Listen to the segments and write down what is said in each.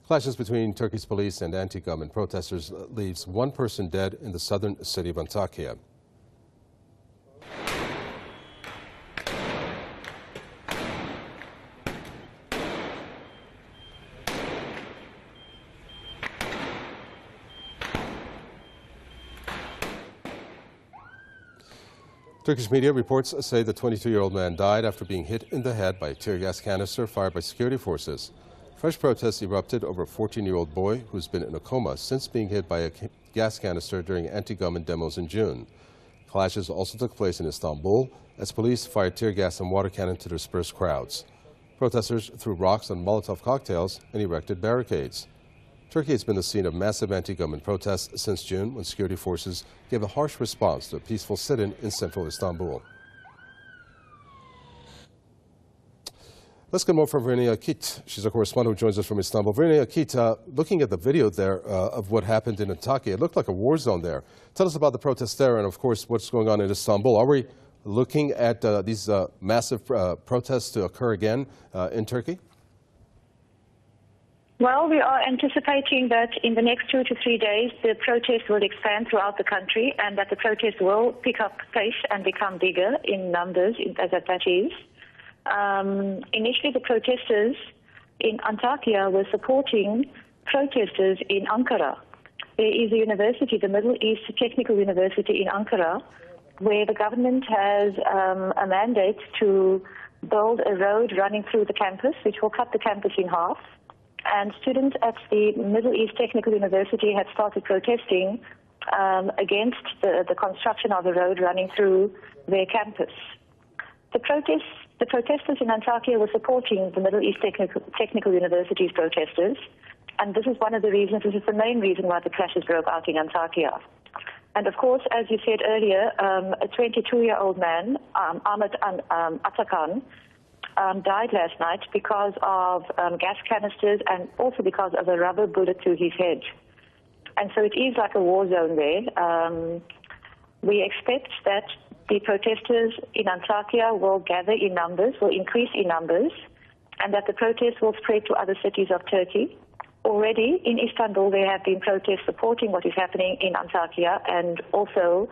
Clashes between Turkey's police and anti-government protesters leaves one person dead in the southern city of Antakya. Turkish media reports say the 22-year-old man died after being hit in the head by a tear gas canister fired by security forces. Fresh protests erupted over a 14-year-old boy who's been in a coma since being hit by a gas canister during anti-government demos in June. Clashes also took place in Istanbul as police fired tear gas and water cannon to disperse crowds. Protesters threw rocks and Molotov cocktails and erected barricades. Turkey has been the scene of massive anti-government protests since June, when security forces gave a harsh response to a peaceful sit-in in central Istanbul. Let's get more from Verenia Kit. She's a correspondent who joins us from Istanbul. Verenia Kit, looking at the video there of what happened in Antakya, it looked like a war zone there. Tell us about the protests there and, of course, what's going on in Istanbul. Are we looking at these massive protests to occur again in Turkey? Well, we are anticipating that in the next 2 to 3 days, the protests will expand throughout the country and that the protests will pick up pace and become bigger in numbers, as that is. Initially, the protesters in Antakya were supporting protesters in Ankara. There is a university, the Middle East Technical University in Ankara, where the government has a mandate to build a road running through the campus, which will cut the campus in half. And students at the Middle East Technical University had started protesting against the construction of the road running through their campus. The protesters in Antakya were supporting the Middle East Technical University's protesters, and this is one of the reasons, this is the main reason why the clashes broke out in Antakya. And of course, as you said earlier, a 22-year-old man, Ahmet Atakan, died last night because of gas canisters and also because of a rubber bullet to his head. And so it is like a war zone there. We expect that the protesters in Antakya will gather in numbers, will increase in numbers, and that the protests will spread to other cities of Turkey. Already in Istanbul, there have been protests supporting what is happening in Antakya, and also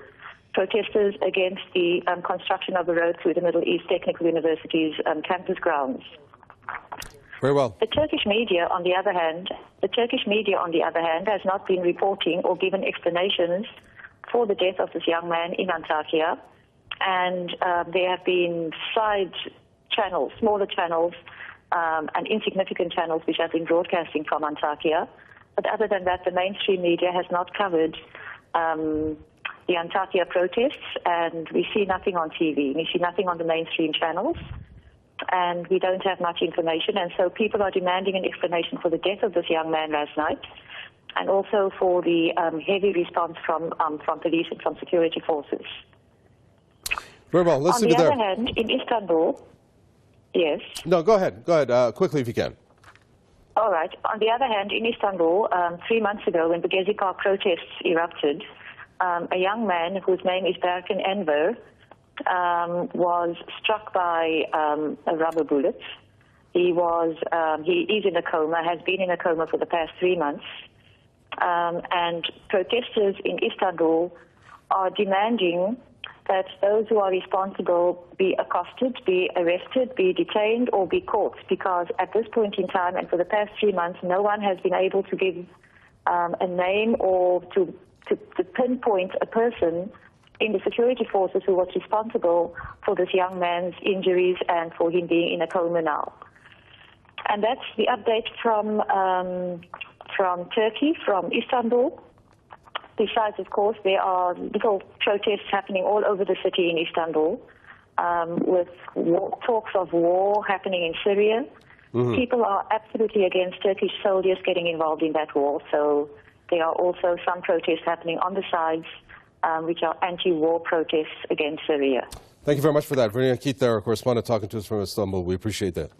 protesters against the construction of the road through the Middle East Technical University's campus grounds. Very well. The Turkish media, on the other hand, has not been reporting or given explanations for the death of this young man in Antakya, and there have been side channels, smaller channels, and insignificant channels which have been broadcasting from Antakya. But other than that, the mainstream media has not covered the Antakya protests, and we see nothing on TV. We see nothing on the mainstream channels, and we don't have much information. And so people are demanding an explanation for the death of this young man last night, and also for the heavy response from police and from security forces. Very well. Let's leave it there. On the other hand, in Istanbul, yes. No, go ahead. Go ahead. Quickly, if you can. All right. On the other hand, in Istanbul, 3 months ago, when the Gezi Park protests erupted, a young man whose name is Berkin Enver was struck by a rubber bullet. He is in a coma, has been in a coma for the past 3 months. And protesters in Istanbul are demanding that those who are responsible be accosted, be arrested, be detained, or be caught, because at this point in time and for the past 3 months, no one has been able to give a name or to pinpoint a person in the security forces who was responsible for this young man's injuries and for him being in a coma now. And that's the update from Turkey, from Istanbul. Besides, of course, there are little protests happening all over the city in Istanbul, with talks of war happening in Syria. Mm-hmm. People are absolutely against Turkish soldiers getting involved in that war, so there are also some protests happening on the sides, which are anti-war protests against Syria. Thank you very much for that. Verenia Kit, our correspondent, talking to us from Istanbul. We appreciate that.